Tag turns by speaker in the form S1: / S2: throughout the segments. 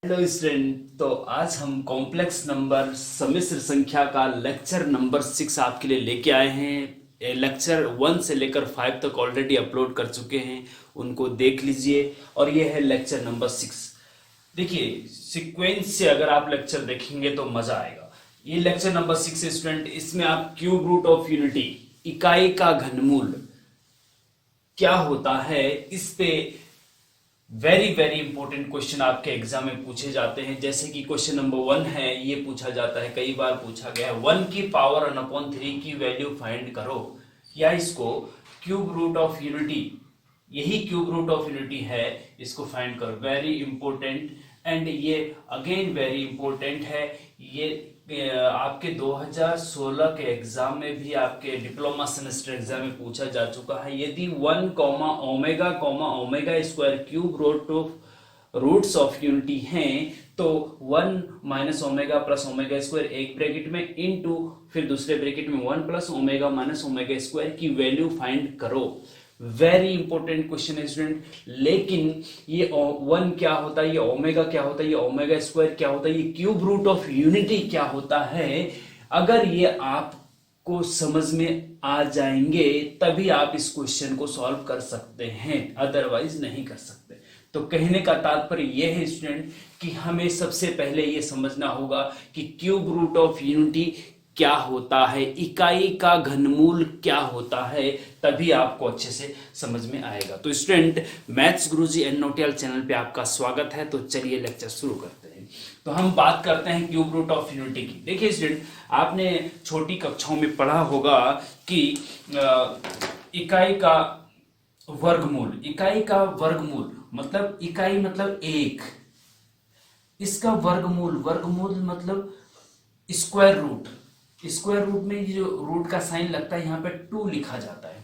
S1: Hello student. तो आज हम कॉम्प्लेक्स नंबर सम्मिश्र संख्या का लेक्चर नंबर 6 आपके लिए लेके आए हैं। लेक्चर 1 से लेकर 5 तक ऑलरेडी अपलोड कर चुके हैं, उनको देख लीजिए। और ये है लेक्चर नंबर 6। देखिए, सीक्वेंस से अगर आप लेक्चर देखेंगे तो मजा आएगा। ये लेक्चर नंबर 6 है स्टूडेंट। इसमें आप क्यूब रूट ऑफ यूनिटी, इकाई का घनमूल क्या होता है, इस पे वेरी वेरी इंपॉर्टेंट क्वेश्चन आपके एग्जाम में पूछे जाते हैं। जैसे कि क्वेश्चन नंबर 1 है, ये पूछा जाता है, कई बार पूछा गया है, 1 की पावर n/3 की वैल्यू फाइंड करो। या इसको क्यूब रूट ऑफ यूनिटी, यही क्यूब रूट ऑफ यूनिटी है, इसको फाइंड करो। Very important. एंड ये अगेन वेरी इंपॉर्टेंट है। ये आपके 2016 के एग्जाम में भी, आपके डिप्लोमा सेमेस्टर एग्जाम में पूछा जा चुका है। यदि 1 omega square cube roots of unity हैं, तो 1 minus omega plus omega square एक ब्रैकेट में इनटू फिर दूसरे ब्रैकेट में 1 plus omega minus omega square की वैल्यू फाइंड करो। वेरी इंपॉर्टेंट क्वेश्चन है स्टूडेंट। लेकिन ये 1 क्या होता है, ये ओमेगा क्या होता है, ये ओमेगा स्क्वायर क्या होता है, ये क्यूब रूट ऑफ यूनिटी क्या होता है, अगर ये आपको समझ में आ जाएंगे तभी आप इस क्वेश्चन को सॉल्व कर सकते हैं, अदरवाइज नहीं कर सकते। तो कहने का तात्पर्य यह है स्टूडेंट कि हमें सबसे पहले यह समझना होगा कि क्यूब रूट ऑफ यूनिटी क्या होता है, इकाई का घनमूल क्या होता है, तभी आपको अच्छे से समझ में आएगा। तो स्टूडेंट, मैथ्स गुरुजी एनओटीएल चैनल पे आपका स्वागत है। तो चलिए लेक्चर शुरू करते हैं। तो हम बात करते हैं क्यूब रूट ऑफ यूनिटी की। देखिए स्टूडेंट, आपने छोटी कक्षाओं में पढ़ा होगा कि इकाई का वर्गमूल, इकाई का वर्गमूल मतलब इकाई मतलब एक, इसका वर्गमूल, वर्गमूल मतलब स्क्वायर रूट। स्क्वायर रूट में जो रूट का साइन लगता है, यहाँ पे 2 लिखा जाता है।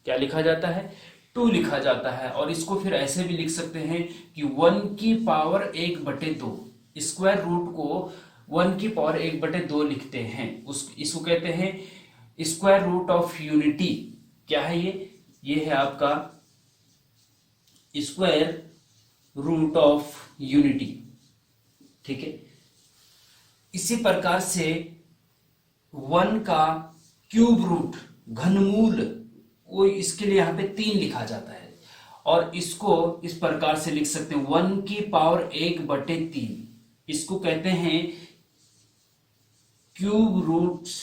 S1: क्या लिखा जाता है? 2 लिखा जाता है। और इसको फिर ऐसे भी लिख सकते हैं कि 1 की पावर 1/2, स्क्वायर रूट को 1 की पावर 1/2 लिखते हैं। इसको कहते हैं स्क्वायर रूट ऑफ यूनिटी। क्या है ये है आपका स्क्वायर रूट ऑफ यूनिटी। ठीक है। इसी प्रकार से 1 का क्यूब रूट, घनमूल, वो इसके लिए यहां पे 3 लिखा जाता है। और इसको इस प्रकार से लिख सकते हैं 1 की पावर 1/3, इसको कहते हैं क्यूब रूट्स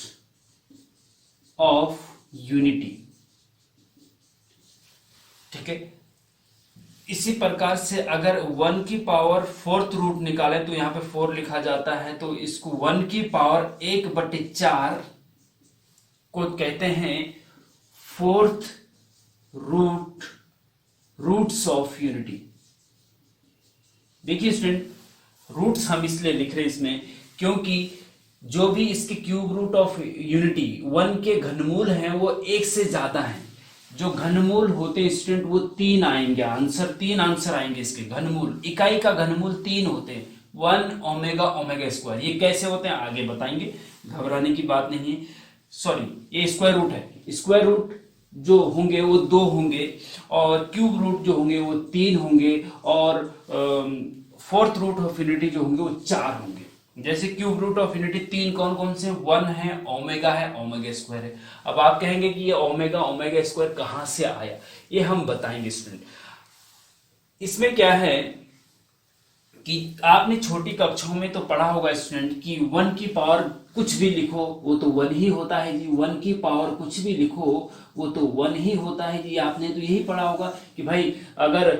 S1: ऑफ यूनिटी। ठीक है। इसी प्रकार से अगर 1 की पावर 4th रूट निकाले तो यहां पे 4 लिखा जाता है। तो इसको 1 की पावर 1/4 को कहते हैं 4th रूट्स ऑफ यूनिटी। देखिए स्टूडेंट, रूट्स हम इसलिए लिख रहे हैं इसमें क्योंकि जो भी इसके क्यूब रूट ऑफ यूनिटी 1 के घनमूल हैं वो 1 से ज्यादा हैं। जो घनमूल होते हैं स्टूडेंट वो 3 आएंगे, तीन आंसर आएंगे इसके। घनमूल, इकाई का घनमूल 3 होते हैं, 1 ओमेगा स्क्वायर। ये कैसे होते हैं आगे बताएंगे, घबराने की बात नहीं है। सॉरी, ये स्क्वायर रूट है। स्क्वायर रूट जो होंगे वो 2 होंगे, और क्यूब रूट जो होंगे वो 3 होंगे, और 4th रूट ऑफ यूनिटी जो होंगे वो 4 होंगे। जैसे क्यूब रूट ऑफ यूनिटी 3 कौन कौन से? 1 है, ओमेगा स्क्वायर है। अब आप कहेंगे कि ये ओमेगा स्क्वायर कहां से आया, ये हम बताएंगे स्टूडेंट। इसमें क्या है कि आपने छोटी कक्षाओं में तो पढ़ा होगा स्टूडेंट कि 1 की पावर कुछ भी लिखो वो तो 1 ही होता है जी। 1 की पावर कुछ भी लिखो वो तो 1 ही होता है जी। आपने तो यही पढ़ा होगा कि भाई अगर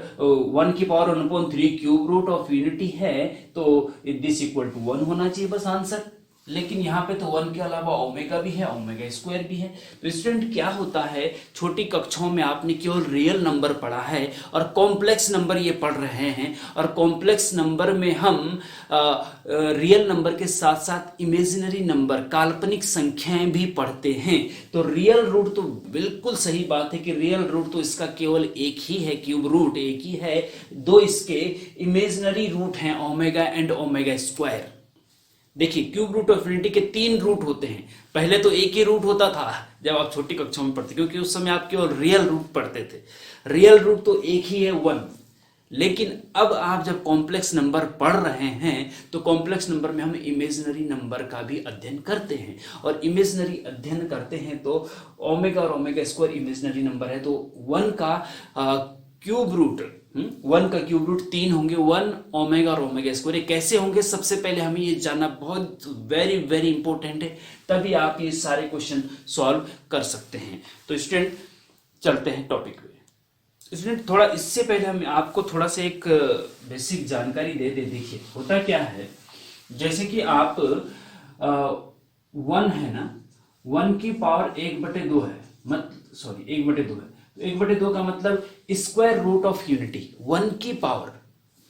S1: 1 की power 1/3 cube root of unity है तो दिस इक्वल टू 1 होना चाहिए, बस आंसर। लेकिन यहाँ पे तो 1 के अलावा ओमेगा भी है, ओमेगा स्क्वायर भी है। तो स्टूडेंट, क्या होता है, छोटी कक्षाओं में आपने केवल रियल नंबर पढ़ा है और कॉम्प्लेक्स नंबर ये पढ़ रहे हैं। और कॉम्प्लेक्स नंबर में हम रियल नंबर के साथ साथ इमेजिनरी नंबर, काल्पनिक संख्याएं भी पढ़ते हैं। तो रियल रूट तो बिल्कुल सही बात है कि रियल रूट तो इसका केवल एक ही है, क्यूब रूट एक ही है। 2 इसके इमेजिनरी रूट हैं, ओमेगा एंड ओमेगा स्क्वायर। देखिए, क्यूब रूट ऑफ यूनिटी के 3 रूट होते हैं। पहले तो एक ही रूट होता था जब आप छोटी कक्षाओं में पढ़ते, क्योंकि उस समय आप केवल रियल रूट पढ़ते थे। रियल रूट तो एक ही है, 1। लेकिन अब आप जब कॉम्प्लेक्स नंबर पढ़ रहे हैं तो कॉम्प्लेक्स नंबर में हम इमेजिनरी नंबर का भी अध्ययन करते हैं, और इमेजिनरी अध्ययन करते हैं तो ओमेगा और ओमेगा स्क्वायर इमेजिनरी नंबर है, तो 1 का क्यूब रूट 1 का क्यूब रूट 3 होंगे, 1 ओमेगा और ओमेगा स्क्वायर। ये कैसे होंगे, सबसे पहले हमें ये जानना बहुत वेरी वेरी इंपॉर्टेंट है, तभी आप ये सारे क्वेश्चन सॉल्व कर सकते हैं। तो स्टूडेंट चलते हैं टॉपिक पे। स्टूडेंट थोड़ा इससे पहले हम आपको थोड़ा सा एक बेसिक जानकारी दे देखिए होता क्या है, जैसे कि आप 1 है ना, 1 की पावर 1/2 है, मत सॉरी 1/2 है, तो 1/2 का मतलब स्क्वायर रूट ऑफ यूनिटी। 1 की पावर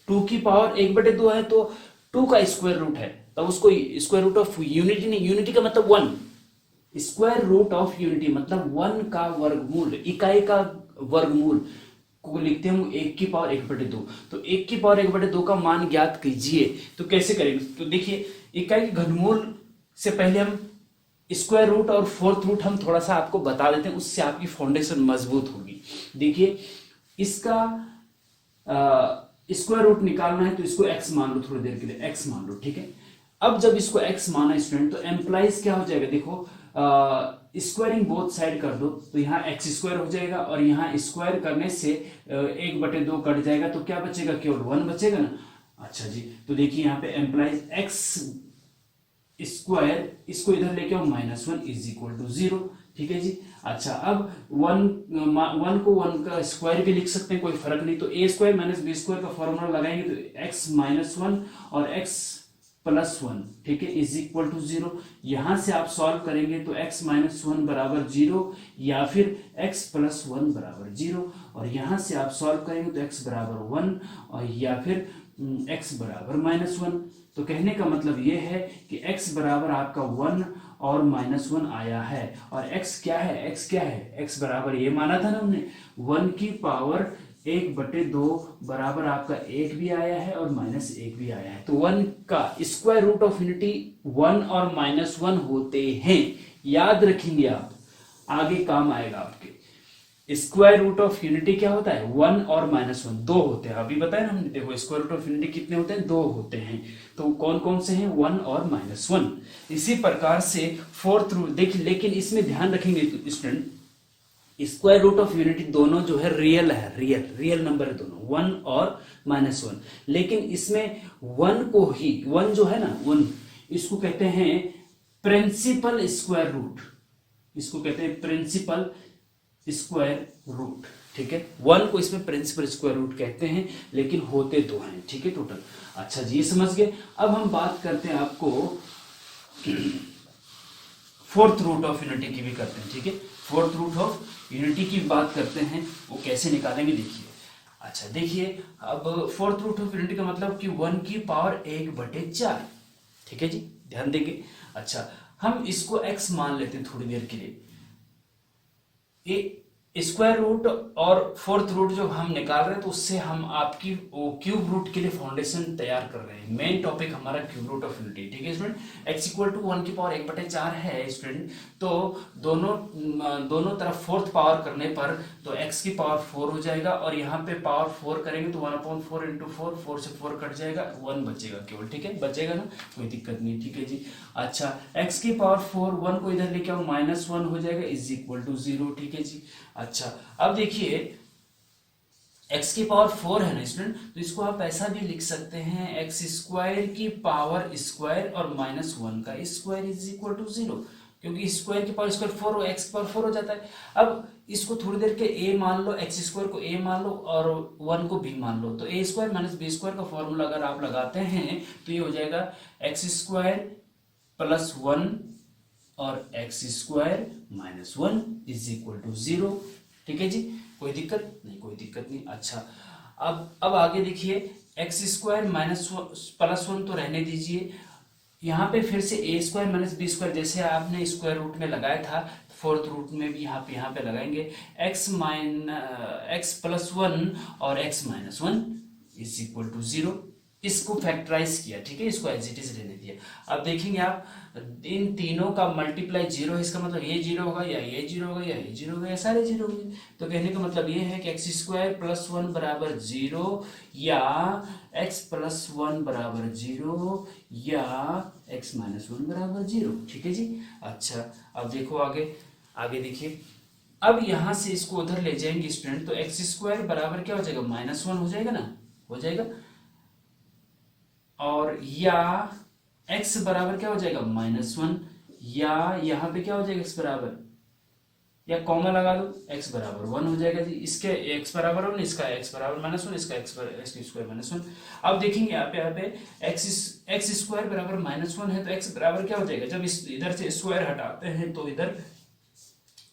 S1: 2 की पावर 1/2 है तो 2 का स्क्वायर रूट है, तब उसको स्क्वायर रूट ऑफ यूनिटी नहीं, यूनिटी का मतलब 1, स्क्वायर रूट ऑफ यूनिटी मतलब 1 का वर्गमूल, इकाई का वर्गमूल को लिखते हैं 1 की पावर 1/2। तो 1 की पावर 1/2 का मान ज्ञात कीजिए, तो कैसे करेंगे, तो देखिए इकाई के घनमूल से पहले हम स्क्वायर रूट और फोर्थ रूट हम थोड़ा सा आपको बता देते हैं, उससे आपकी फाउंडेशन मजबूत होगी। देखिए इसका स्क्वायर रूट निकालना है तो इसको x मान लो, थोड़ी देर के लिए x मान लो, ठीक है। अब जब इसको x माना स्टूडेंट तो एम्प्लाइज क्या हो जाएगा, देखो स्क्वायरिंग बोथ साइड कर दो तो यहाँ एक्स स्क्वायर हो जाएगा, और यहाँ स्क्वायर करने से 1/2 कट जाएगा, तो क्या बचेगा, केवल 1 बचेगा ना। अच्छा जी, तो देखिए यहाँ पे एम्प्लाइज एक्स स्क्वायर, इसको इधर लेके आओ -1 इज इक्वल टू 0, ठीक है जी। अच्छा अब 1 को 1 का स्क्वायर भी लिख सकते हैं, कोई फर्क नहीं, तो a square minus b square का फॉर्मूला लगाएंगे तो x -1 और x +1, ठीक है, इज इक्वल टू 0। यहां से आप सॉल्व करेंगे तो x -1 बराबर 0 या फिर x +1 बराबर 0, और यहां से आप सॉल्व करेंगे तो x बराबर 1 और या फिर x बराबर -1। तो कहने का मतलब ये है कि x बराबर आपका 1 और -1 आया है, और x क्या है, x क्या है, x बराबर ये माना था ना हमने 1 की पावर 1/2 बराबर आपका 1 भी आया है और -1 भी आया है, तो 1 का स्क्वायर रूट ऑफ यूनिटी 1 और -1 होते हैं, याद रखेंगे आप, आगे काम आएगा आपके। स्क्वायर रूट ऑफ यूनिटी क्या होता है, 1 और -1 दो होते हैं, अभी बताया ना हमने, देखो स्क्वायर रूट ऑफ यूनिटी कितने होते हैं, 2 होते हैं, तो कौन कौन से हैं, 1 और -1। इसी प्रकार से फोर्थ रूट देखिए, लेकिन इसमें ध्यान रखेंगे student, square root of unity दोनों जो है रियल है, रियल नंबर है दोनों, 1 और -1, लेकिन इसमें 1 को ही 1 जो है ना 1, इसको कहते हैं प्रिंसिपल स्क्वायर रूट, इसको कहते हैं प्रिंसिपल स्क्वायर रूट, ठीक है। 1 को इसमें प्रिंसिपल स्क्वायर रूट कहते हैं, लेकिन होते 2 हैं, ठीक है टोटल। अच्छा जी, ये समझ गए। अब हम बात करते हैं आपको फोर्थ रूट ऑफ यूनिटी की भी करते हैं, ठीक है। फोर्थ रूट ऑफ यूनिटी की बात करते हैं, वो कैसे निकालेंगे देखिए। अच्छा देखिए, अब फोर्थ रूट ऑफ यूनिटी का मतलब कि 1 की पावर 1/4, ठीक है जी, ध्यान देंगे। अच्छा हम इसको x मान लेते हैं थोड़ी देर के लिए, स्क्वायर रूट और फोर्थ रूट जो हम निकाल रहे हैं तो उससे हम आपकी क्यूब रूट के लिए फाउंडेशन तैयार कर रहे हैं। मेन टॉपिक हमारा क्यूब रूट ऑफ यूनिटी, ठीक है स्टूडेंट। x इक्वल टू 1 की पावर 1/4 है स्टूडेंट, तो दोनों तरफ फोर्थ पावर करने पर तो x की पावर 4 हो जाएगा, और यहाँ पे पावर 4 करेंगे तो 1/4 इंटू 4, 4 से 4 कट जाएगा, 1 बचेगा केवल, ठीक है, बचेगा ना, कोई दिक्कत नहीं, ठीक है जी। अच्छा x की पावर 4, 1 को इधर लेके आओ, -1 हो जाएगा इज इक्वल टू 0, ठीक है जी। अच्छा अब देखिए x की पावर 4 है ना स्टूडेंट, तो इसको आप ऐसा भी लिख सकते हैं, x स्क्वायर की पावर स्क्वायर और -1 का स्क्वायर इज इक्वल टू 0, क्योंकि स्क्वायर की पावर स्क्वायर 4 और x की पावर 4 हो जाता है। अब इसको थोड़ी देर के a मान लो, x स्क्वायर को a मान लो और 1 को b मान लो, तो a square minus b square का फॉर्मूला अगर आप लगाते हैं तो ये हो जाएगा x स्क्वायर +1 और x square -1 is equal to 0, ठीक है जी, कोई दिक्कत नहीं, कोई दिक्कत नहीं। अच्छा अब आगे देखिए, एक्स स्क्वायर +1 तो रहने दीजिए, यहाँ पे फिर से a square minus b square जैसे आपने स्क्वायर रूट में लगाया था, फोर्थ रूट में भी यहाँ पे लगाएंगे, x +1 और x -1 इज इक्वल टू 0। इसको फैक्टराइज किया, ठीक है, इसको एज इट इज रहने दिया। अब देखेंगे आप इन तीनों का मल्टीप्लाई जीरो है, इसका मतलब ये जीरो होगा या ये जीरो होगा या ये जीरो होगा या सारे जीरो होंगे। तो कहने का मतलब ये है कि एक्स स्क्वायर प्लस वन बराबर जीरो या एक्स प्लस वन बराबर जीरो या एक्स माइनस वन बराबर जीरो, ठीक है जी। अच्छा अब देखो आगे, आगे देखिए, अब यहां से इसको उधर ले जाएंगे स्टूडेंट, तो एक्स स्क्वायर बराबर क्या हो जाएगा, माइनस वन हो जाएगा ना, हो जाएगा, और या x बराबर क्या हो जाएगा माइनस वन, या यहाँ पे क्या हो जाएगा x बराबर, या कॉमा लगा दो x बराबर वन हो जाएगा जी। इसके x बराबर वन, इसका x बराबर माइनस वन, इसका x स्क्वायर माइनस वन। अब देखेंगे यहाँ पे एक्स स्क्वायर बराबर माइनस वन है तो x बराबर क्या हो जाएगा, जब इस इधर से स्क्वायर हटाते हैं तो इधर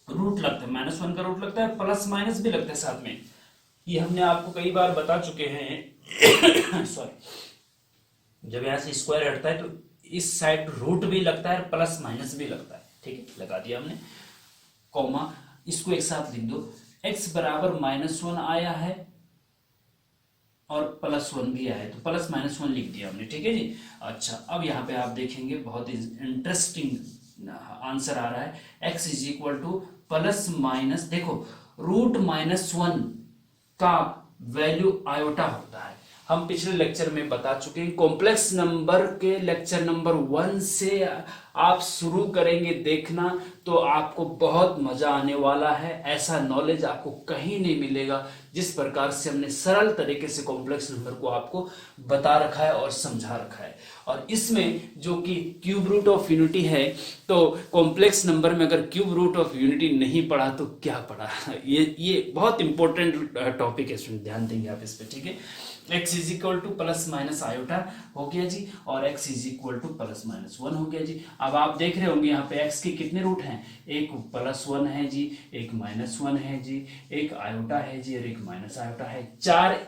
S1: रूट लगता है, माइनस वन का रूट लगता है, प्लस माइनस भी लगता है साथ में, ये हमने आपको कई बार बता चुके हैं सॉरी, जब यहाँ से स्क्वायर हटता है तो इस साइड रूट भी लगता है, प्लस माइनस भी लगता है, ठीक है, लगा दिया हमने कॉमा, इसको एक साथ लिख दो, x बराबर माइनस वन आया है और प्लस वन भी आया है, तो प्लस माइनस वन लिख दिया हमने, ठीक है जी। अच्छा अब यहाँ पे आप देखेंगे बहुत इंटरेस्टिंग आंसर आ रहा है, x is equal two plus minus, देखो रूट माइनस वन का वैल्यू आयोटा होता है, हम पिछले लेक्चर में बता चुके हैं। कॉम्प्लेक्स नंबर के लेक्चर नंबर 1 से आप शुरू करेंगे देखना तो आपको बहुत मजा आने वाला है, ऐसा नॉलेज आपको कहीं नहीं मिलेगा जिस प्रकार से हमने सरल तरीके से कॉम्प्लेक्स नंबर को आपको बता रखा है और समझा रखा है। और इसमें जो कि क्यूब रूट ऑफ यूनिटी है, तो कॉम्प्लेक्स नंबर में अगर क्यूब रूट ऑफ यूनिटी नहीं पढ़ा तो क्या पढ़ा, ये बहुत इंपॉर्टेंट टॉपिक है, ध्यान देंगे आप इस पे, ठीक है। x is equal two plus minus iota हो गया जी, और x is equal two plus minus one हो गया जी। अब आप देख रहे होंगे यहाँ पे x के कितने रूट हैं, एक प्लस वन है जी, एक माइनस वन है जी, एक आयोटा है जी और एक माइनस आयोटा है, चार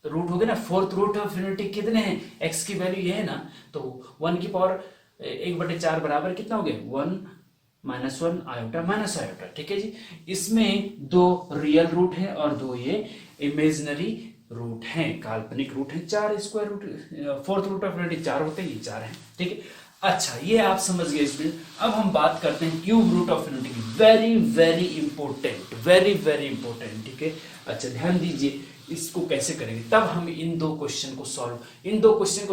S1: रूट हो गए ना। फोर्थ रूट ऑफ यूनिटी कितने हैं, x की वैल्यू ये है ना, तो वन की पावर एक बटे चार बराबर कितना हो गया, one minus one iota minus iota, ठीक है जी। इसमें दो रियल रूट है और दो ये इमेजिनरी रूट हैं, काल्पनिक रूट हैं, चार square root, fourth root of unity चार होते हैं, ये चार हैं, ठीक है। अच्छा ये आप समझ गए स्टूडेंट। अब हम बात करते हैं क्यूब रूट ऑफ यूनिटी की, very very important, very very important, ठीक है। अच्छा ध्यान दीजिए इसको कैसे करेंगे, तब हम इन दो क्वेश्चन को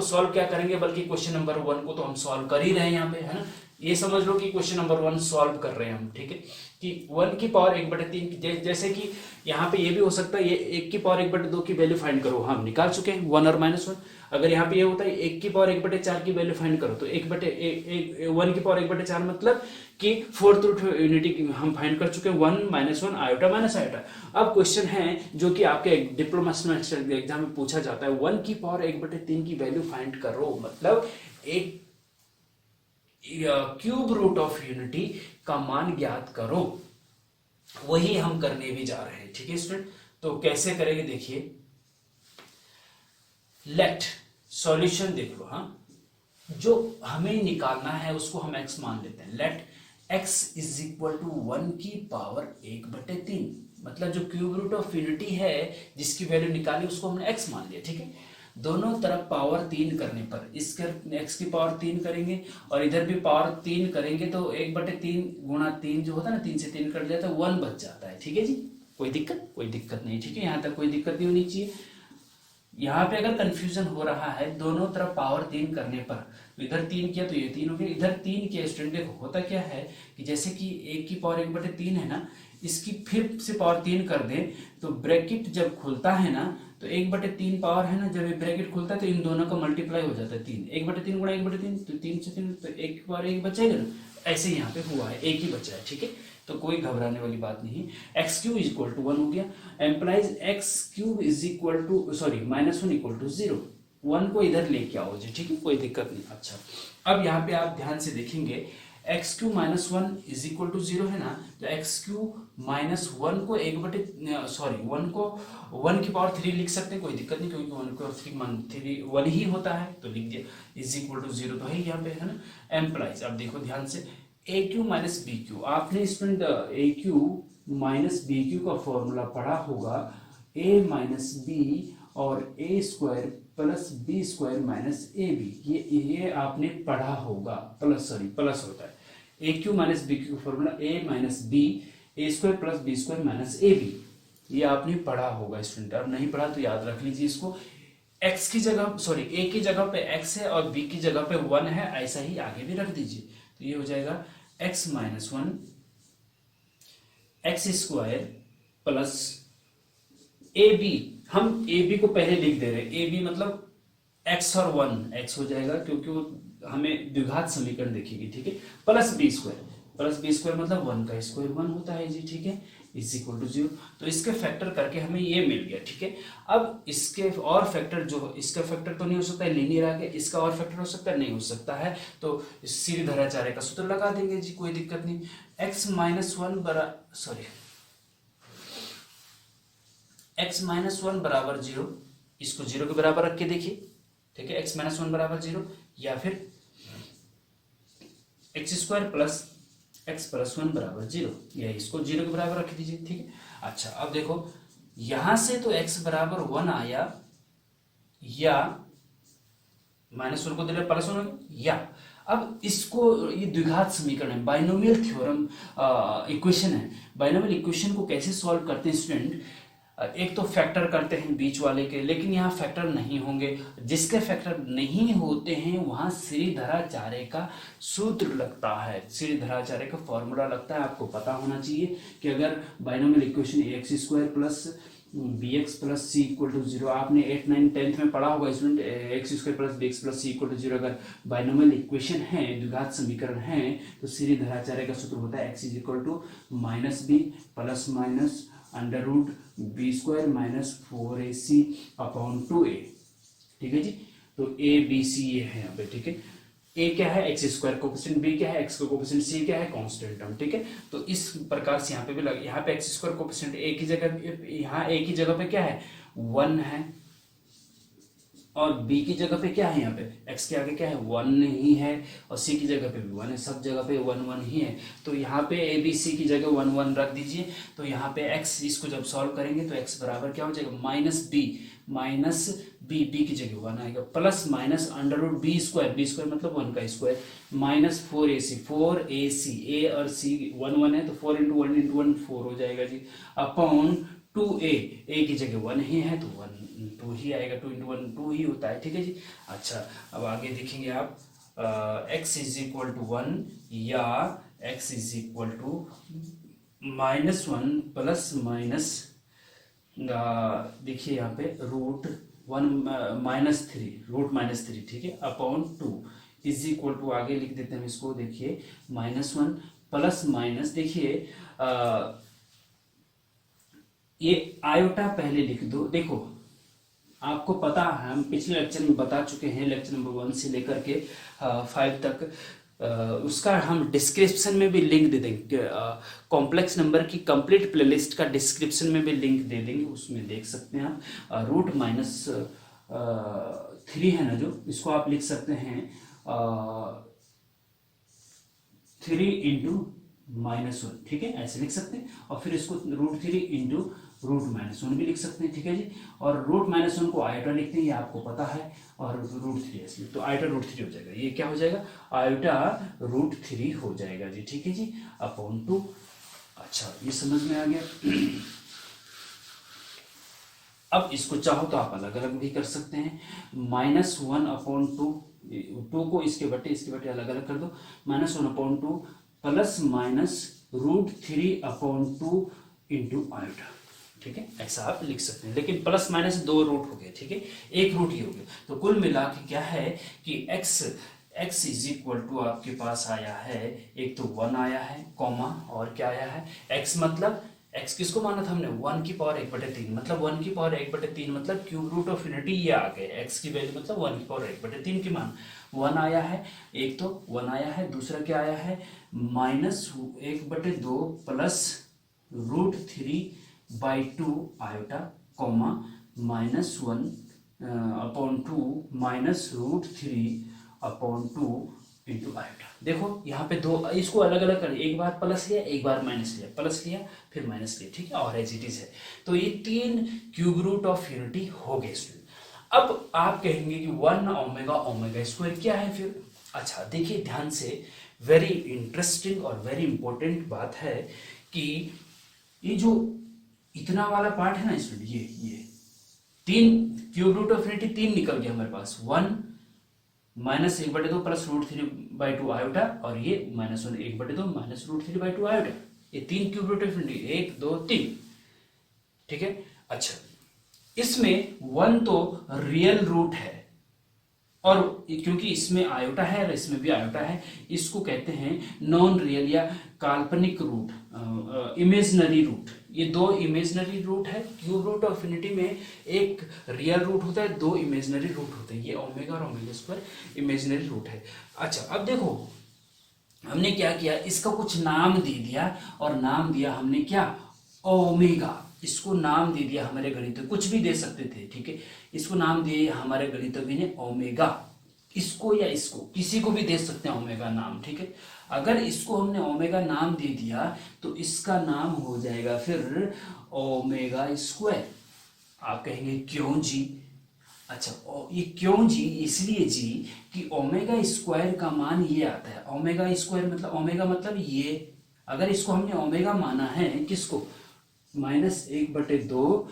S1: सॉल्व क्या करेंगे, बल्कि क्वेश्चन नंबर 1 को तो हम सॉल्व कर ही रहे हैं यहाँ पे, है ना। ये समझ लो कि क्वेश्चन नंबर 1 सॉल्व कर रहे हैं हम, ठीक है, कि 1 की पावर 1/3, जैसे कि यहाँ पे ये भी हो सकता है, ये 1 की पावर 1/2 की वैल्यू फाइंड करो, हम निकाल चुके हैं 1 और -1। अगर यहाँ पे ये होता है 1 की पावर 1/4 की वैल्यू फाइंड करो, तो 1 की पावर 1/4 मतलब कि फोर्थ रूट यूनिटी हम फाइंड कर चुके हैं, 1 -1 आयोटा माइनस आयोटा। अब क्वेश्चन है जो कि आपके डिप्लोमा सेमेस्टर एग्जाम में पूछा जाता है, 1 की पावर 1/3 की वैल्यू फाइंड करो, मतलब एक क्यूब रूट ऑफ यूनिटी का मान ज्ञात करो, वही हम करने भी जा रहे हैं, ठीक है स्टूडेंट। तो कैसे करेंगे देखिए, लेट सॉल्यूशन देख लो, हाँ जो हमें निकालना है उसको हम x मान लेते हैं, let x is equal to 1 की पावर 1/3, मतलब जो क्यूब रूट ऑफ यूनिटी है जिसकी वैल्यू निकाली उसको हमने x मान लिया, ठीक है। दोनों तरफ पावर 3 करने पर इसके x की पावर 3 करेंगे और इधर भी पावर 3 करेंगे, तो 1/3 गुणा 3 जो होता है ना, 3 से 3 कट जाता है, 1 बच जाता है, ठीक है जी। कोई दिक्कत नहीं, ठीक है, यहाँ तक कोई दिक्कत नहीं होनी चाहिए। यहाँ पे अगर कंफ्यूजन हो रहा है, दोनों तरफ पावर 3 करने पर, तो इधर 3 किया तो ये 3 हो गया, इधर 3 किया स्टूडेंट, देखो होता क्या है कि जैसे कि 1 की पावर 1/3 है ना, इसकी फिर से पावर 3 कर दें तो ब्रैकेट जब खुलता है ना, तो 1/3 पावर है ना, जब ये ब्रैकेट खुलता है तो इन दोनों का मल्टीप्लाई हो जाता है 3, 1/3 गुणा 1/3, तो 3 से 3 तो 1 की पावर 1 बचेगा ना, ऐसे यहाँ पे हुआ है, 1 ही बचा है, ठीक है। तो कोई घबराने वाली बात नहीं, x cube is equal to 1 हो गया, implies x cube is equal to -1 equal to 0, 1 को इधर लेके आओ जी, ठीक है, कोई दिक्कत नहीं। अच्छा अब यहाँ पे आप ध्यान से देखेंगे, x cube -1 is equal to 0 है ना, तो एक्स क्यू -1 को 1 को 1 की पावर 3 लिख सकते हैं, कोई दिक्कत नहीं, क्योंकि 1 को 3 1 ही होता है, तो लिख दिया, इज इक्वल टू 0 तो है यहाँ पे, है ना। एम्प्लाइज, अब देखो ध्यान से, A cube minus B cube, आपने student A cube minus B cube का फॉर्मूला पढ़ा होगा, ए माइनस बी और A square plus B square minus A B, ये आपने पढ़ा होगा, प्लस होता है A cube minus B cube formula A minus B A square plus B square minus A B, ये आपने पढ़ा होगा स्टूडेंट। अब नहीं पढ़ा तो याद रख लीजिए इसको। x की जगह सॉरी a की जगह पे x है और b की जगह पे 1 है, ऐसा ही आगे भी रख दीजिए। तो ये हो जाएगा x minus 1 x square plus a b, हम ए बी को पहले लिख दे रहे हैं, ए बी मतलब x और 1 x हो जाएगा क्योंकि वो हमें द्विघात समीकरण देखेगी, ठीक है। प्लस बी स्क्वायर मतलब 1 का स्क्वायर 1 होता है जी, ठीक है, इज इक्वल टू 0। तो इसके फैक्टर करके हमें ये मिल गया, ठीक है। अब इसके और फैक्टर जो, इसका फैक्टर तो नहीं हो सकता है, लीनियर आ गया, इसका और फैक्टर हो सकता है, नहीं हो सकता है, तो सीधी धराचार्य का सूत्र लगा देंगे जी, कोई दिक्कत नहीं। x माइनस वन बराबर 0, इसको 0 के बराबर रख के देखिए, ठीक है, x माइनस 1 बराबर 0, या फिर x square plus x plus 1 बराबर 0, या इसको 0 के बराबर रख दीजिए, ठीक है। अच्छा अब देखो यहां से तो x बराबर 1 आया, या माइनस 1 को दे रहे प्लस 1 या, अब इसको, ये द्विघात समीकरण है, बाइनोमियल थ्योरम इक्वेशन है। बाइनोमियल इक्वेशन को कैसे सॉल्व करते हैं स्टूडेंट, एक तो फैक्टर करते हैं बीच वाले के, लेकिन यहाँ फैक्टर नहीं होंगे, जिसके फैक्टर नहीं होते हैं वहां श्रीधराचार्य का सूत्र लगता है, श्रीधराचार्य का फॉर्मूला लगता है। आपको पता होना चाहिए कि अगर binomial equation x square plus b x plus c equal to 0, आपने 8, 9, 10th में पढ़ा होगा student, x square plus b x plus c equal to 0 अगर बाइनोमियल इक्वेशन है, द्विघात समीकरण है, तो श्रीधराचार्य का सूत्र होता है x is equal to minus b plus minus under root b square minus 4ac upon 2a, ठीक है जी। तो a b c ये है यहाँ पे, ठीक है। a क्या है एक्स स्क्वायर कोफिशिएंट, b क्या है एक्स का कोफिशिएंट, c क्या है कांस्टेंट टर्म, ठीक है। तो इस प्रकार से यहाँ पे भी लगे, यहाँ पे एक्स स्क्वायर कोफिशिएंट a की जगह, यहाँ a की जगह पे क्या है 1 है, और b की जगह पे क्या है, यहाँ पे x के आगे क्या है 1 ही है, और c की जगह पे भी 1 है, सब जगह पे 1 1 ही है। तो यहाँ पे a b c की जगह 1 1 रख दीजिए। तो यहाँ पे x, इसको जब सॉल्व करेंगे तो x बराबर क्या हो जाएगा माइनस बी b की जगह 1 आएगा, plus minus under root b square मतलब 1 का स्क्वायर माइनस 4ac a और c 1 1 है, तो 4 इंटू 1 4 हो जाएगा जी, अपॉन 2a, a की जगह 1 ही है तो 1 2 ही आएगा, 2 इंटू 1 2 ही होता है, ठीक है जी। अच्छा अब आगे देखेंगे आप, x इज इक्वल टू 1 या x is equal to minus 1 plus minus, देखिए यहाँ पे रूट 1 माइनस 3, ठीक है, अपॉन 2 इज इक्वल टू, आगे लिख देते हैं इसको, देखिए माइनस 1 प्लस माइनस, देखिए ये आयोटा पहले लिख दो। देखो आपको पता है, हम पिछले लेक्चर में बता चुके हैं, लेक्चर नंबर 1 से लेकर के 5 तक, उसका हम डिस्क्रिप्शन में भी लिंक दे देंगे, कॉम्प्लेक्स नंबर की कंप्लीट प्लेलिस्ट का डिस्क्रिप्शन में भी लिंक दे देंगे, उसमें देख सकते हैं आप। रूट माइनस 3 है ना जो, इसको आप लिख सकते हैं 3 इंटू माइनस 1, ठीक है, ऐसे लिख सकते हैं। और फिर इसको रूट 3 इंटू रूट माइनस 1 भी लिख सकते हैं, ठीक है जी। और रूट माइनस 1 को आयोटा लिखते हैं, ये आपको पता है, और रूट 3 ऐसे, तो आयोटा रूट 3 हो जाएगा, ये क्या हो जाएगा आयोटा रूट 3 हो जाएगा जी, ठीक है जी, अपॉन 2। अच्छा ये समझ में आ गया। अब इसको चाहो तो आप अलग अलग भी कर सकते हैं, माइनस 1 अपॉन 2 को इसके बटे अलग अलग कर दो, minus 1 upon 2 plus minus root 3 upon 2 into iota, ठीक है, ऐसा आप लिख सकते हैं। लेकिन प्लस माइनस 2 रूट हो गए, ठीक है, एक रूट ही हो गया। तो कुल मिला के क्या है कि x इज इक्वल टू आपके पास आया है, एक तो 1 आया है कॉमा, और क्या आया है x, मतलब x किसको माना था हमने 1 की पावर 1/3, मतलब 1 की पावर 1/3 मतलब क्यूब रूट ऑफ इनफिनिटी ये आ गए, x की वैल्यू मतलब 1 की पावर 1/3 की मान 1 आया है, एक तो 1 आया है, दूसरा क्या आया है minus 1/2 plus root 3/2 iota comma minus 1 upon 2 minus root 3 upon 2 into iota. देखो यहाँ पे दो, इसको अलग अलग कर, एक बार प्लस लिया एक बार माइनस लिया, प्लस लिया फिर माइनस लिया, ठीक है, और एज इट इज है। तो ये 3 क्यूब रूट ऑफ यूनिटी हो गए स्टूडेंट। अब आप कहेंगे कि 1 ओमेगा ओमेगा स्क्वायर क्या है फिर? अच्छा देखिए ध्यान से, वेरी इंटरेस्टिंग और वेरी इंपॉर्टेंट बात है कि ये जो इतना वाला पार्ट है ना स्टूडेंट, ये तीन क्यूब रूट ऑफ इन्फिनिटी 3 निकल गया हमारे पास, 1 माइनस 1/2 प्लस रूट 3/2 आयोटा, और ये -1 1/2 माइनस रूट 3/2 आयोटा, ये 3 क्यूब रूट ऑफ इन्फिनिटी, 1 2 3, ठीक है। अच्छा इसमें 1 तो रियल रूट है, और क्योंकि इसमें आयोटा है और इसमें भी आयोटा है, इसको कहते हैं नॉन रियल या काल्पनिक रूट, इमेजनरी रूट। ये दो इमेजनरी रूट है, क्यूब रूट ऑफ इन्फिनिटी में एक रियल रूट होता है, दो इमेजनरी रूट होते हैं, ये ओमेगा और ओमेगा स्क्वायर इमेजनरी रूट है। अच्छा अब देखो हमने क्या किया, इसका कुछ नाम दे दिया, और नाम दिया हमने क्या, ओमेगा। इसको नाम दे दिया हमारे गणितज्ञ, कुछ भी दे सकते थे, ठीक है, इसको नाम दिए हमारे गणितज्ञ ने ओमेगा। इसको या इसको किसी को भी दे सकते हैं ओमेगा नाम, ठीक है। अगर इसको हमने ओमेगा नाम दे दिया तो इसका नाम हो जाएगा फिर ओमेगा स्क्वायर। आप कहेंगे क्यों जी? अच्छा ये क्यों जी? इसलिए जी कि ओमेगा स्क्वायर का मान ये आता है, ओमेगा स्क्वायर मतलब, ओमेगा मतलब ये, अगर इसको हमने ओमेगा माना है, किसको, -1/2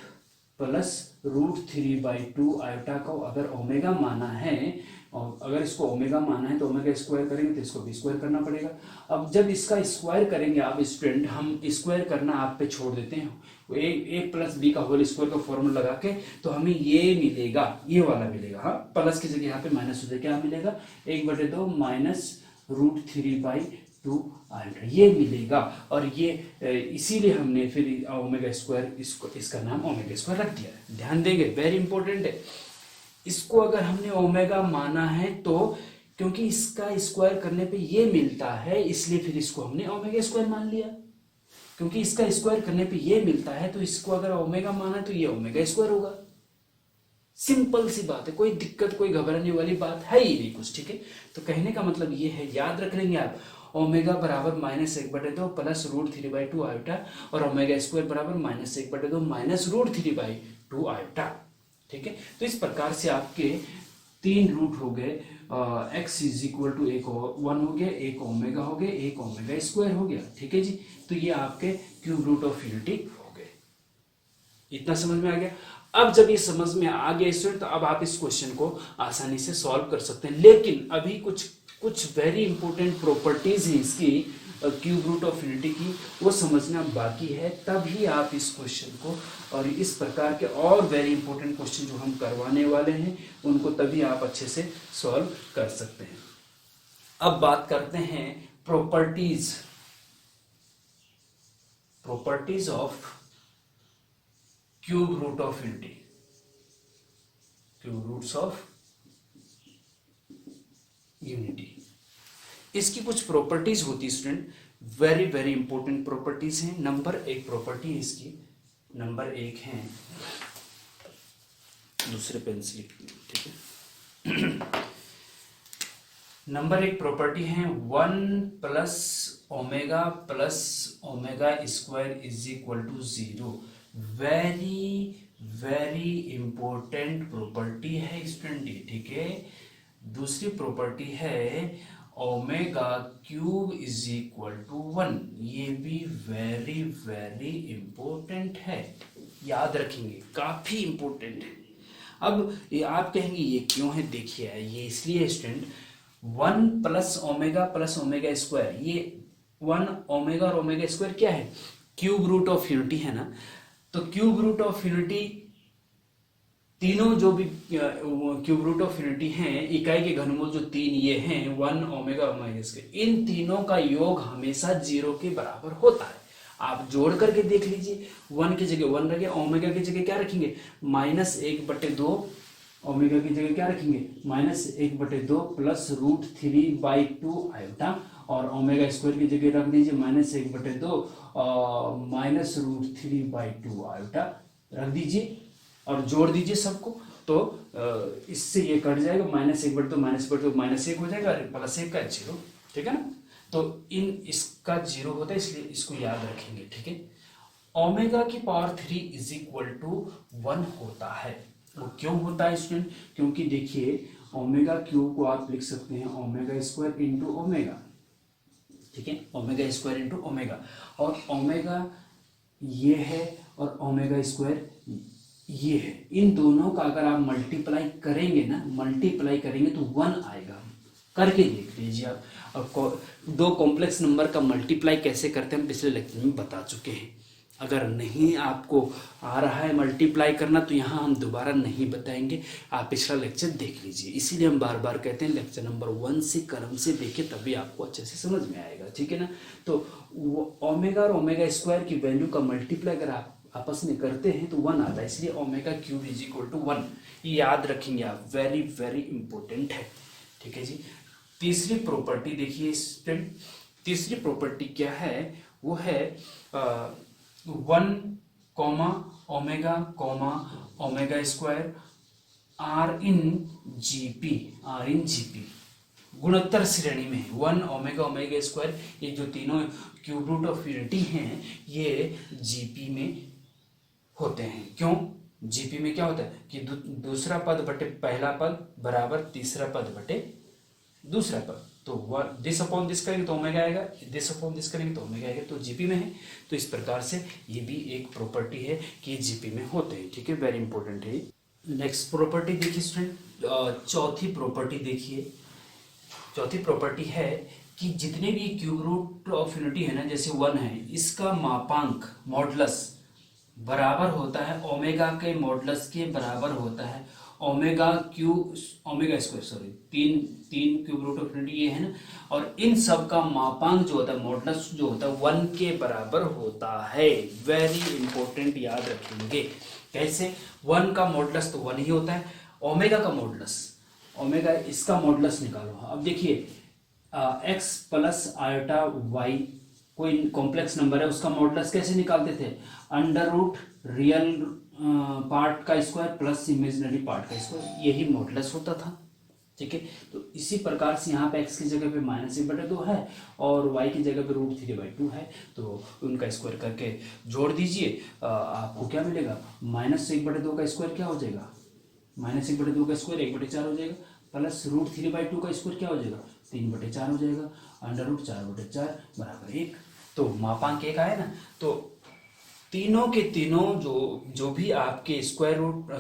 S1: प्लस रूट 3/2 आयोटा को अगर ओमेगा माना है, और अगर इसको ओमेगा माना है तो ओमेगा स्क्वायर करेंगे तो इसको भी स्क्वायर करना पड़ेगा। अब जब इसका स्क्वायर करेंगे आप स्टूडेंट, हम स्क्वायर करना आप पे छोड़ देते हैं, ए प्लस बी का होल स्क्वायर का फॉर्मूला लगा के, तो हमें ये मिलेगा, ये वाला मिलेगा, हाँ प्लस की जगह यहाँ पे माइनस हो जाए, क्या मिलेगा, 1/2 माइनस रूट 3/2 आयोटा, ये मिलेगा। और ये इसीलिए हमने फिर ओमेगा स्क्वायर, इसका नाम ओमेगा स्क्वायर रख दिया है। ध्यान देंगे, वेरी इंपॉर्टेंट है। इसको अगर हमने ओमेगा माना है तो, क्योंकि इसका स्क्वायर करने पे ये मिलता है, इसलिए फिर इसको हमने ओमेगा स्क्वायर मान लिया। क्योंकि इसका स्क्वायर करने पे ये मिलता है तो इसको अगर ओमेगा माना तो ये ओमेगा स्क्वायर होगा। सिंपल सी बात है, कोई दिक्कत कोई घबराने वाली बात है ही नहीं कुछ, ठीक है। तो कहने का मतलब ये है, याद रख लेंगे आप, ओमेगा बराबर -1/2 प्लस रूट 3/2 आयोटा, और ओमेगा स्क्वायर बराबर -1/2 माइनस रूट 3/2 आयोटा, ठीक है। तो इस प्रकार से आपके 3 रूट हो गए, x = एक 1 हो गया, एक ओमेगा हो गया, एक ओमेगा स्क्वायर हो गया, ठीक है जी। तो ये आपके क्यूब रूट ऑफ इन्फिनिटी हो गए। इतना समझ में आ गया? अब जब ये समझ में आ गया स्टूडेंट, तो अब आप इस क्वेश्चन को आसानी से सॉल्व कर सकते हैं। लेकिन अभी कुछ वेरी इंपॉर्टेंट प्रॉपर्टीज है इसकी, क्यूब रूट ऑफ इन्फिनिटी की, वो समझना बाकी है, तभी आप इस क्वेश्चन को और इस प्रकार के और वेरी इंपॉर्टेंट क्वेश्चन जो हम करवाने वाले हैं उनको तभी आप अच्छे से सॉल्व कर सकते हैं। अब बात करते हैं properties of cube root of infinity, cube roots of unity. इसकी कुछ प्रॉपर्टीज होती है student, very very important properties हैं। नंबर 1 प्रॉपर्टी है इसकी, नंबर 1 है, दूसरे पेन से लिख, ठीक है। नंबर 1 प्रॉपर्टी है 1 + omega square = 0। Very very important property है स्टूडेंट, ठीक है। दूसरी प्रॉपर्टी है ओमेगा क्यूब = 1, ये भी वेरी वेरी इंपॉर्टेंट है, याद रखेंगे, काफी इंपॉर्टेंट है। अब ये आप कहेंगे ये क्यों है, देखिए ये इसलिए स्टूडेंट, 1 + ओमेगा स्क्वायर, ये 1 ओमेगा और ओमेगा स्क्वायर क्या है, क्यूब रूट ऑफ इन्फिनिटी है ना। तो क्यूब रूट ऑफ इन्फिनिटी, तीनों जो भी क्यूब रूट ऑफ इन्फिनिटी हैं, इकाई के घनमूल जो 3 ये हैं, 1 ओमेगा ओमेगा स्क्वायर, इन तीनों का योग हमेशा 0 के बराबर होता है। आप जोड़ करके देख लीजिए, 1 की जगह 1 रखें, ओमेगा की जगह क्या रखेंगे, -1/2, ओमेगा की जगह क्या रखेंगे, -1/2 प्लस रूट 3/2 आयोटा, और ओमेगा स्क्वायर की जगह रख दीजिए -1/2 माइनस रूट 3/2 आयोटा रख दीजिए, और जोड़ दीजिए सबको। तो इससे ये कट जाएगा, -1/2 -1 हो जाएगा, +1 का 0, ठीक है ना। तो इसका 0 होता है, इसलिए इसको याद रखेंगे, ठीक है। ओमेगा की पावर 3 = 1 होता है। वो क्यों होता है स्टूडेंट? क्योंकि देखिए ओमेगा क्यू को आप लिख सकते हैं ओमेगा स्क्वायर इंटू ओमेगा, ठीक है, ओमेगा स्क्वायर इंटू ओमेगा, और ओमेगा ये है और ओमेगा स्क्वायर ये है। इन दोनों का अगर आप मल्टीप्लाई करेंगे ना, मल्टीप्लाई करेंगे तो 1 आएगा। करके देख लीजिए आप। अब दो कॉम्प्लेक्स नंबर का मल्टीप्लाई कैसे करते हैं हम पिछले लेक्चर में बता चुके हैं। अगर नहीं आपको आ रहा है मल्टीप्लाई करना तो यहाँ हम दोबारा नहीं बताएंगे, आप पिछला लेक्चर देख लीजिए। इसीलिए हम बार बार कहते हैं लेक्चर नंबर 1 से क्रम से देखें, तभी आपको अच्छे से समझ में आएगा, ठीक है ना। तो ओमेगा और ओमेगा स्क्वायर की वैल्यू का मल्टीप्लाई अगर आप आपस में करते हैं तो 1 आता है, इसलिए omega cube is equal to 1। ये याद रखेंगे आप, वेरी वेरी इंपॉर्टेंट है, ठीक है जी। तीसरी प्रॉपर्टी देखिए स्टूडेंट, तीसरी प्रॉपर्टी क्या है? वो है 1 comma omega square are in GP गुणोत्तर श्रेणी में है। 1 ओमेगा स्क्वायर, ये जो तीनों क्यूब रूट ऑफ यूनिटी हैं ये जीपी में होते हैं। क्यों? जीपी में क्या होता है कि दूसरा पद बटे पहला पद बराबर तीसरा पद बटे दूसरा पद, तो दिस अपॉन दिस करेंगे तो ओमेगा आएगा, दिस अपॉन दिस करेंगे तो ओमेगा आएगा, तो जीपी में है। तो इस प्रकार से ये भी एक प्रॉपर्टी है कि जीपी में होते हैं, ठीक है, वेरी इंपॉर्टेंट है। नेक्स्ट प्रॉपर्टी देखिए स्टूडेंट, चौथी प्रॉपर्टी देखिए। चौथी प्रॉपर्टी है कि जितने भी क्यूब रूट ऑफ यूनिटी है ना, जैसे 1 है, इसका मापांक मॉडुलस बराबर होता है ओमेगा के मॉडुलस के बराबर होता है ओमेगा स्क्वायर, सॉरी, तीन क्यूब रूट ऑफ यूनिटी ये है ना, और इन सब का मापांक जो होता है मॉडुलस जो होता है 1 के बराबर होता है। वेरी इंपॉर्टेंट, याद रखेंगे। कैसे? 1 का मॉडुलस तो 1 ही होता है, ओमेगा का मॉडुलस, ओमेगा इसका मॉडुलस निकालो। अब देखिए x प्लस आयोटा y कोई कॉम्प्लेक्स नंबर है, उसका मॉडुलस कैसे निकालते थे? अंडर रूट रियल पार्ट का स्क्वायर प्लस इमेजिनरी पार्ट का स्क्वायर, यही मॉडुलस होता था, ठीक है। तो इसी प्रकार से यहाँ पे x की जगह पे -1/2 है और y की जगह पे √3/2 है, तो उनका स्क्वायर करके जोड़ दीजिए, आपको क्या मिलेगा? -1/2 का स्क्वायर क्या हो जाएगा? -1/2 का स्क्वायर 1/4 हो जाएगा, प्लस √3/2 का स्क्वायर क्या हो जाएगा? 3/4 हो जाएगा, √4/4 बराबर 1। तो मापांक 1 आया ना। तो तीनों के तीनों जो भी आपके square root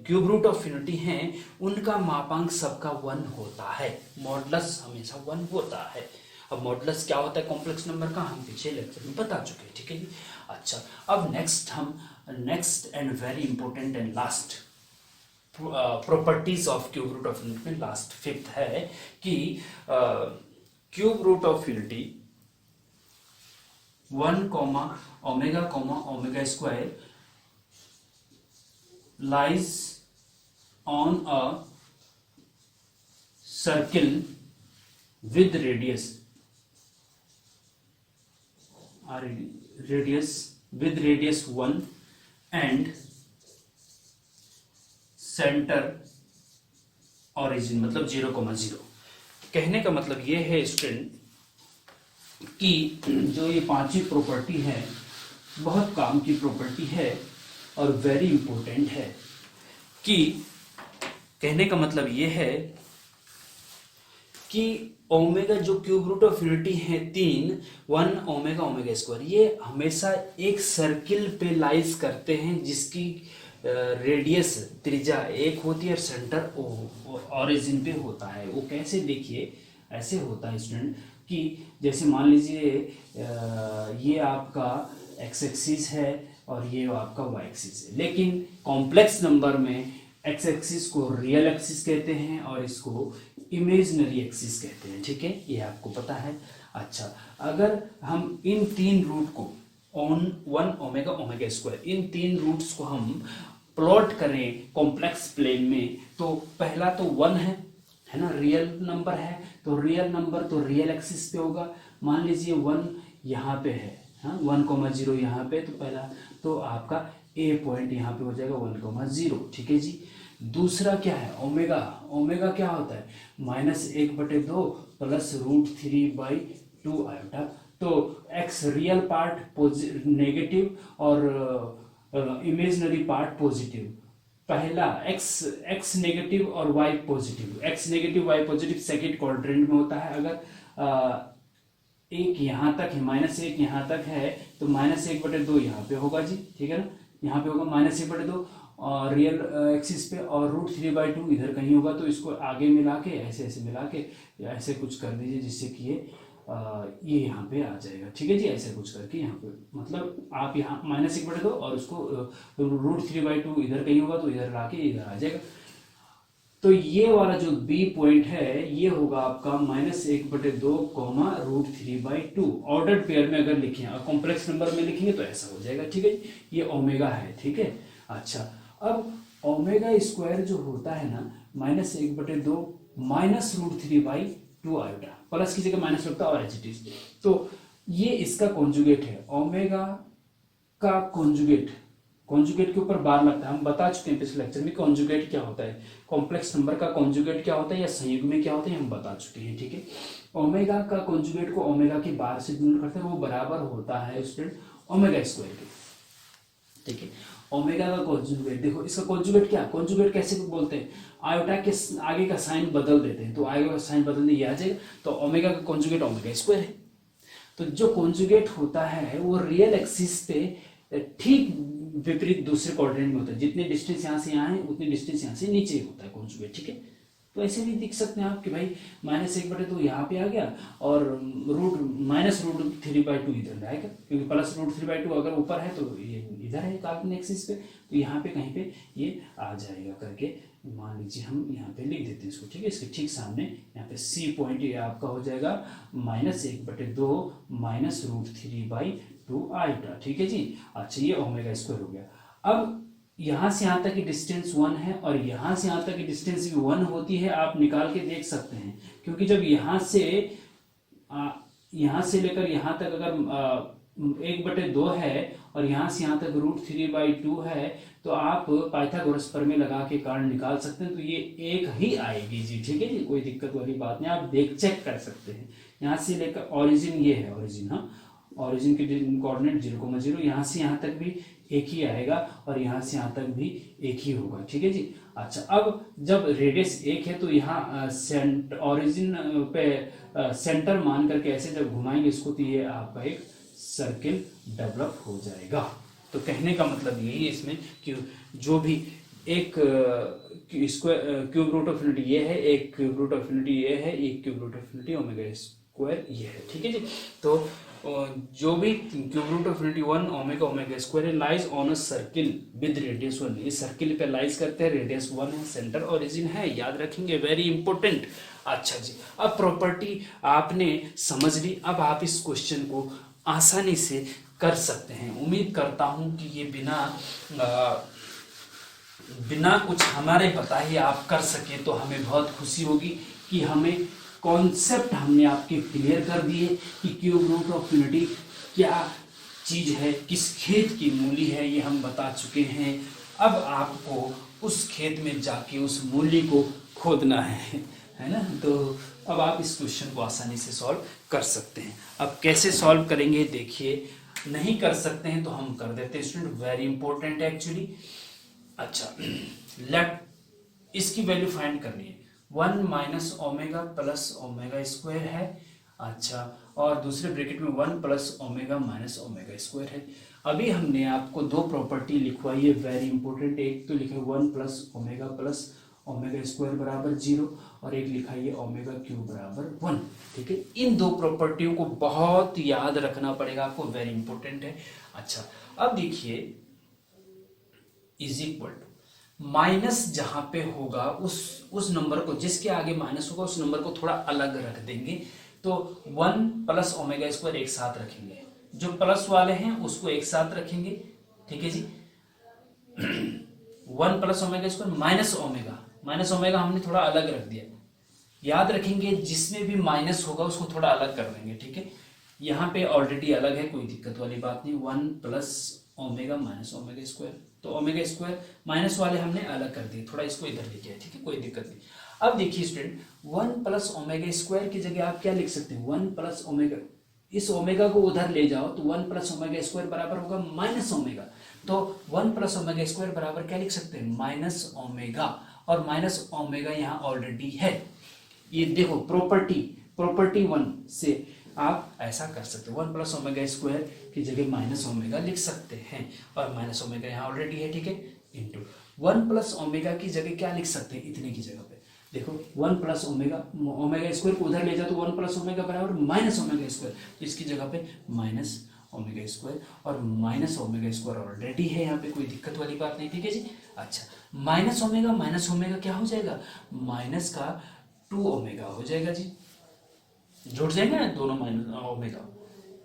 S1: cube root of unity हैं, उनका मापांक सबका 1 होता है, मॉडुलस हमेशा 1 होता है। अब मॉडुलस क्या होता है कॉम्प्लेक्स नंबर का, हम पीछे लेक्चर में बता चुके हैं, ठीक है जी। अच्छा, अब next and very important and last properties of cube root of unity में लास्ट 5th है कि cube root of unity 1 omega square lies on a circle with radius with radius 1 and center origin मतलब 0,0। कहने का मतलब ये है student कि जो ये पांचवी प्रॉपर्टी है बहुत काम की प्रॉपर्टी है और वेरी इंपॉर्टेंट है। कि कहने का मतलब ये है कि ओमेगा जो क्यूब रूट ऑफ यूनिटी है 1 ओमेगा स्क्वायर, ये हमेशा एक सर्किल पे लाइज करते हैं जिसकी रेडियस त्रिज्या 1 होती है और सेंटर ओरिजिन पे होता है। वो कैसे? देखिए ऐसे होता है स्टूडेंट कि जैसे मान लीजिए ये आपका एक्स एक्सिस है और ये आपका वाई एक्सिस है, लेकिन कॉम्प्लेक्स नंबर में एक्स एक्सिस को रियल एक्सिस कहते हैं और इसको इमेजिनरी एक्सिस कहते हैं, ठीक है, ये आपको पता है। अच्छा, अगर हम इन 3 रूट को 1 ओमेगा स्क्वायर, इन 3 रूट्स को हम प्लॉट करें कॉम्प्लेक्स प्लेन में, तो पहला तो 1 है ना, रियल नंबर है, तो रियल नंबर तो रियल एक्सिस पे होगा। मान लीजिए 1 यहाँ पे है, हाँ 1,0 यहाँ पे, तो पहला तो आपका ए पॉइंट यहाँ पे हो जाएगा 1,0, ठीक है जी। दूसरा क्या है? ओमेगा क्या होता है? -1/2 प्लस √3/2 आयोटा। तो एक्स रियल पार्ट नेगेटिव और इमेजिनरी पार्ट पॉजिटिव, पहला एक्स नेगेटिव और y positive, x negative y positive second quadrant में होता है। अगर एक यहाँ तक है, -1 यहाँ तक है, तो -1/2 यहाँ पे होगा जी, ठीक है ना, यहाँ पे होगा -1/2 और रियल एक्सिस पे, और √3/2 इधर कहीं होगा। तो इसको आगे मिला के ऐसे ऐसे मिला के ऐसे कुछ कर दीजिए, जिससे कि ये यहाँ पे आ जाएगा, ठीक है जी। ऐसे कुछ करके यहाँ पे मतलब आप यहाँ -1/2 और उसको √3/2 इधर कहीं होगा, तो इधर ला के इधर आ जाएगा। तो ये वाला जो बी पॉइंट है ये होगा आपका -1/2, √3/2। ऑर्डर्ड पेयर में अगर लिखें और कॉम्प्लेक्स नंबर में लिखेंगे तो ऐसा हो जाएगा, ठीक है। ये ओमेगा है, ठीक है। अच्छा, अब ओमेगा स्क्वायर जो होता है ना, -1/2 -√3/2 आयोटा, प्लस की जगह माइनस लगता है और एच इट। तो ये इसका कॉन्जुगेट है, ओमेगा का कॉन्जुगेट। कॉन्जुगेट के ऊपर बार लगता है, हम बता चुके हैं पिछले लेक्चर में कॉन्जुगेट क्या होता है, कॉम्प्लेक्स नंबर का कॉन्जुगेट क्या होता है या संयुग्म में क्या होता है, हम बता चुके हैं, ठीक है। ओमेगा का कॉन्जुगेट को ओमेगा की बार से गुणा करते हैं, वो बराबर होता है स्टूडेंट ओमेगा स्क्वायर के, ठीक है। ओमेगा का कॉन्जुगेट देखो, इसका कॉन्जुगेट क्या, कॉन्जुगेट कैसे बोलते हैं, आयोटा के आगे का साइन बदल देते हैं, तो आगे का साइन बदलने ये आ जाएगा। तो ओमेगा का कॉन्जुगेट ओमेगा स्क्वायर है। तो जो कॉन्जुगेट होता है वो रियल एक्सिस पे ठीक विपरीत दूसरे क्वाड्रेंट में होता है, जितने डिस्टेंस यहाँ से यहाँ है उतनी डिस्टेंस यहाँ से नीचे होता है कॉन्जुगेट, ठीक है। तो ऐसे भी दिख सकते हैं आप कि भाई -1/2 यहाँ पे आ गया और -√3/2 इधर आएगा, क्योंकि +√3/2 अगर ऊपर है तो ये इधर है काल्पनिक एक्सिस पे, तो यहाँ पे कहीं पे ये आ जाएगा करके मान लीजिए हम यहाँ पे लिख देते हैं इसको, ठीक है। इसके ठीक सामने यहाँ पे सी पॉइंट ये आपका हो जाएगा -1/2 -√3/2 आयोटा, ठीक है जी। अच्छा, ये ओमेगा स्क्वायर हो गया। अब यहाँ से यहाँ तक की डिस्टेंस 1 है और यहाँ से यहाँ तक की डिस्टेंस भी 1 होती है, आप निकाल के देख सकते हैं, क्योंकि जब यहाँ से लेकर यहाँ तक अगर 1/2 है और यहाँ से यहाँ तक √3/2 है, तो आप पाइथागोरस प्रमेय लगा के कारण निकाल सकते हैं, तो ये एक ही आएगी जी, ठीक है जी, कोई दिक्कत वाली बात नहीं, आप चेक कर सकते हैं। यहाँ से लेकर ओरिजिन ये है, ओरिजिन, हाँ, ओरिजिन के कोऑर्डिनेट 0,0, यहाँ से यहाँ तक भी एक ही आएगा और यहाँ से यहाँ तक भी एक ही होगा, ठीक है जी। अच्छा, अब जब रेडियस 1 है तो यहाँ ओरिजिन पे सेंटर मान करके ऐसे जब घुमाएंगे इसको, तो ये आपका एक सर्किल डेवलप हो जाएगा। तो कहने का मतलब यही है इसमें कि जो भी एक क्यूब रूट ऑफ इन्फिनिटी ये है, एक क्यूब रूट ऑफ इन्फिनिटी ये है, एक cube root of infinity omega square ये है, ठीक है जी। तो जो भी cube root of infinity 1 omega square lies on a circle with radius 1, इस सर्किल पे लाइज करते हैं, रेडियस 1 है, सेंटर ओरिजिन है, याद रखेंगे, वेरी इंपॉर्टेंट। अच्छा जी, अब प्रॉपर्टी आपने समझ ली, अब आप इस क्वेश्चन को आसानी से कर सकते हैं। उम्मीद करता हूं कि ये बिना कुछ हमारे बताए आप कर सके, तो हमें बहुत खुशी होगी कि हमें कॉन्सेप्ट हमने आपके क्लियर कर दिए कि क्यूब रूट ऑफ इन्फिनिटी क्या चीज है, किस खेत की मूली है, ये हम बता चुके हैं। अब आपको उस खेत में जाके उस मूली को खोदना है ना। तो अब आप इस क्वेश्चन को आसानी से सॉल्व कर सकते हैं। अब कैसे सॉल्व करेंगे देखिए, नहीं कर सकते हैं तो हम कर देते हैं स्टूडेंट, वेरी इंपॉर्टेंट है एक्चुअली। अच्छा, लेट इसकी वैल्यू फाइंड करनी है, 1 minus omega plus omega square है। अच्छा, और दूसरे ब्रैकेट में 1 plus omega minus omega square है। अभी हमने आपको दो प्रॉपर्टी लिखवाई है, वेरी इंपॉर्टेंट। एक तो लिखा है 1 प्लस ओमेगा स्क्वायर बराबर 0 और एक लिखा है ओमेगा क्यूब बराबर 1, ठीक है। इन दो प्रॉपर्टियों को बहुत याद रखना पड़ेगा आपको, वेरी इंपॉर्टेंट है। अच्छा, अब देखिए इज इक्वल टू माइनस जहां पे होगा उस नंबर को, जिसके आगे माइनस होगा उस नंबर को थोड़ा अलग रख देंगे। तो 1 प्लस ओमेगा स्क्वायर एक साथ रखेंगे, जो प्लस वाले हैं उसको एक साथ रखेंगे, ठीक है जी। 1 plus omega square minus omega हमने थोड़ा अलग रख दिया, याद रखेंगे जिसमें भी माइनस होगा उसको थोड़ा अलग कर देंगे, ठीक है। यहाँ पे ऑलरेडी अलग है, कोई दिक्कत वाली बात नहीं। 1 plus omega minus omega square, तो ओमेगा स्क्वायर माइनस वाले हमने अलग कर दिए, थोड़ा इसको इधर लेके आए, ठीक है, कोई दिक्कत नहीं। अब देखिए स्टूडेंट, 1 प्लस ओमेगा स्क्वायर की जगह आप क्या लिख सकते हैं, 1 प्लस ओमेगा इस ओमेगा को उधर ले जाओ तो 1 प्लस ओमेगा स्क्वायर बराबर होगा माइनस ओमेगा। तो 1 प्लस ओमेगा स्क्वायर बराबर क्या लिख सकते हैं, माइनस ओमेगा, और माइनस ओमेगा यहाँ ऑलरेडी है। ये देखो प्रॉपर्टी 1 से आप ऐसा कर सकते हो, 1 प्लस ओमेगा स्क्वायर की जगह माइनस ओमेगा लिख सकते हैं, और माइनस ओमेगा यहाँ ऑलरेडी है, ठीक है, इंटू 1 प्लस ओमेगा की जगह क्या लिख सकते हैं, इतने की जगह पे देखो 1 प्लस ओमेगा स्क्वायर को उधर ले जाओ तो 1 प्लस ओमेगा बराबर माइनस ओमेगा स्क्वायर, तो इसकी जगह पे माइनस ओमेगा स्क्वायर, और माइनस ओमेगा स्क्वायर ऑलरेडी है यहाँ पे, कोई दिक्कत वाली बात नहीं, ठीक है जी। अच्छा, माइनस ओमेगा क्या हो जाएगा, माइनस का 2 ओमेगा हो जाएगा जी, जुड़ जाएंगे ना दोनों माइनस ओमेगा,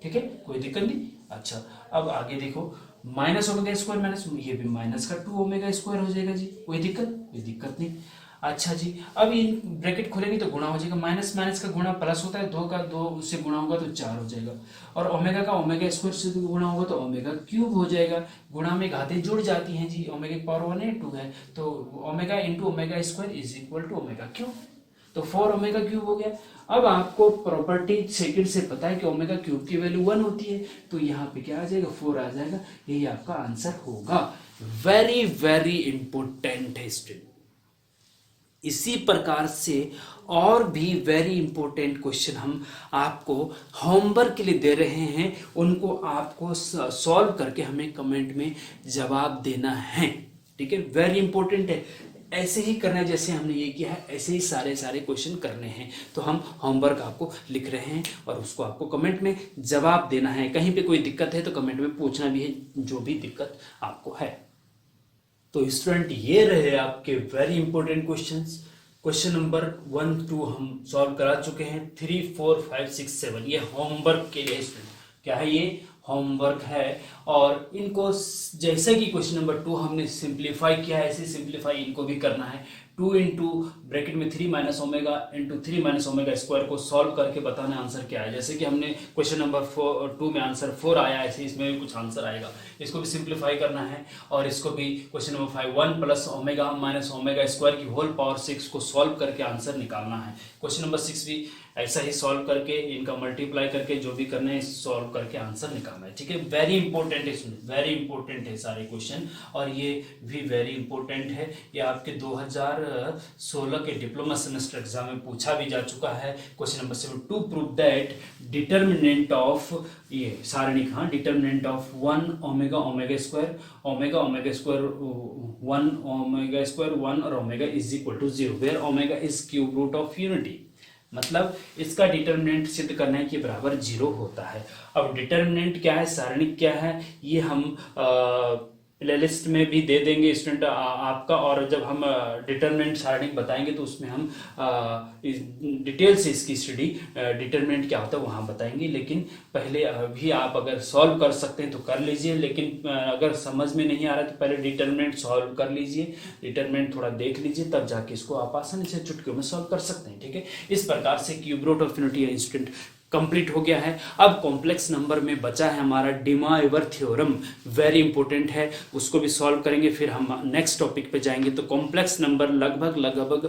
S1: ठीक है, कोई दिक्कत नहीं। अच्छा, अब आगे देखो माइनस ओमेगा स्क्वायर माइनस, ये भी माइनस का 2 ओमेगा स्क्वायर हो जाएगा जी, कोई दिक्कत नहीं। अच्छा जी, अब इन ब्रैकेट खोलेंगे तो गुणा हो जाएगा, माइनस माइनस का गुणा प्लस होता है, 2 का 2 से गुणा होगा तो 4 हो जाएगा, और ओमेगा का ओमेगा स्क्वायर से गुणा होगा तो ओमेगा क्यूब हो जाएगा। गुणा में घातें जुड़ जाती हैं जी, ओमेगा की पावर 1 है 2 है, तो omega into omega square is equal to omega cube, तो 4 ओमेगा क्यूब हो गया। अब आपको प्रॉपर्टी सेकंड से पता है कि ओमेगा क्यूब की वैल्यू 1 होती है, तो यहाँ पे क्या आ जाएगा, 4 आ जाएगा, यही आपका आंसर होगा। वेरी वेरी इंपॉर्टेंट है स्टूडेंट। इसी प्रकार से और भी वेरी इंपॉर्टेंट क्वेश्चन हम आपको होमवर्क के लिए दे रहे हैं, उनको आपको सॉल्व करके हमें कमेंट में जवाब देना है, ठीक है, वेरी इंपॉर्टेंट है। ऐसे ही करना है जैसे हमने ये किया है, ऐसे ही सारे क्वेश्चन करने हैं। तो हम होमवर्क आपको लिख रहे हैं और उसको आपको कमेंट में जवाब देना है। कहीं पे कोई दिक्कत है तो कमेंट में पूछना भी है, जो भी दिक्कत आपको है। तो स्टूडेंट, ये रहे आपके very important questions. Question number 1 2 हम सॉल्व करा चुके हैं, 3 4 5 6 7 ये होमवर्क के लिए स्टूडेंट, क्या है ये, होमवर्क है। और इनको जैसे कि क्वेश्चन नंबर 2 हमने सिंप्लीफाई किया है, ऐसे सिंप्लीफाई इनको भी करना है। 2 इंटू ब्रैकेट में 3 minus omega into 3 minus omega square को सॉल्व करके बताना आंसर क्या है। जैसे कि हमने क्वेश्चन नंबर 2 में आंसर 4 आया, ऐसे इसमें भी कुछ आंसर आएगा, इसको भी सिंप्लीफाई करना है। और इसको भी question number 5 1 plus omega minus omega square की होल पावर 6 को सॉल्व करके आंसर निकालना है। क्वेश्चन नंबर 6 भी ऐसा ही सॉल्व करके, इनका मल्टीप्लाई करके जो भी करना है सॉल्व करके आंसर निकालना है, ठीक है। वेरी इंपॉर्टेंट है, वेरी इंपॉर्टेंट है सारे क्वेश्चन, और ये भी वेरी इंपॉर्टेंट है। ये आपके 2016 के डिप्लोमा सेमेस्टर एग्जाम में पूछा भी जा चुका है। Question number 7 to prove that determinant of, ये सारणिक, हाँ, determinant of 1 omega omega square 1 और omega is equal to 0 where omega is cube root of unity. मतलब इसका डिटर्मिनेंट सिद्ध करना है कि बराबर 0 होता है। अब डिटर्मिनेंट क्या है, सारणिक क्या है, ये हम प्लेलिस्ट में भी दे देंगे स्टूडेंट आपका, और जब हम डिटर्मिनेंट सारणिक बताएंगे तो उसमें हम डिटेल से इसकी स्टडी डिटर्मिनेंट क्या होता है वहाँ बताएंगे। लेकिन पहले अभी आप अगर सॉल्व कर सकते हैं तो कर लीजिए, लेकिन अगर समझ में नहीं आ रहा है तो पहले डिटर्मिनेंट सॉल्व कर लीजिए, डिटर्मिनेंट थोड़ा देख लीजिए, तब जाके इसको आप आसानी से चुटकियों में सॉल्व कर सकते हैं, ठीक है। इस प्रकार से cube root of unity student complete हो गया है। अब कॉम्प्लेक्स नंबर में बचा है हमारा डिमाइवर थ्योरम, वेरी इंपॉर्टेंट है, उसको भी सॉल्व करेंगे, फिर हम नेक्स्ट टॉपिक पे जाएंगे। तो कॉम्प्लेक्स नंबर लगभग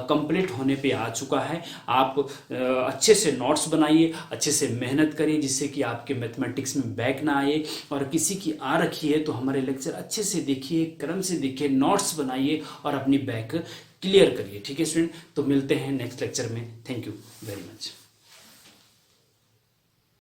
S1: कंप्लीट होने पे आ चुका है। आप अच्छे से नोट्स बनाइए, अच्छे से मेहनत करिए, जिससे कि आपके मैथमेटिक्स में बैक ना आए, और किसी की आ रखी है तो हमारे लेक्चर अच्छे से देखिए, क्रम से देखिए, नोट्स बनाइए और अपनी बैक क्लियर करिए, ठीक है स्टूडेंट। तो मिलते हैं नेक्स्ट लेक्चर में। Thank you very much.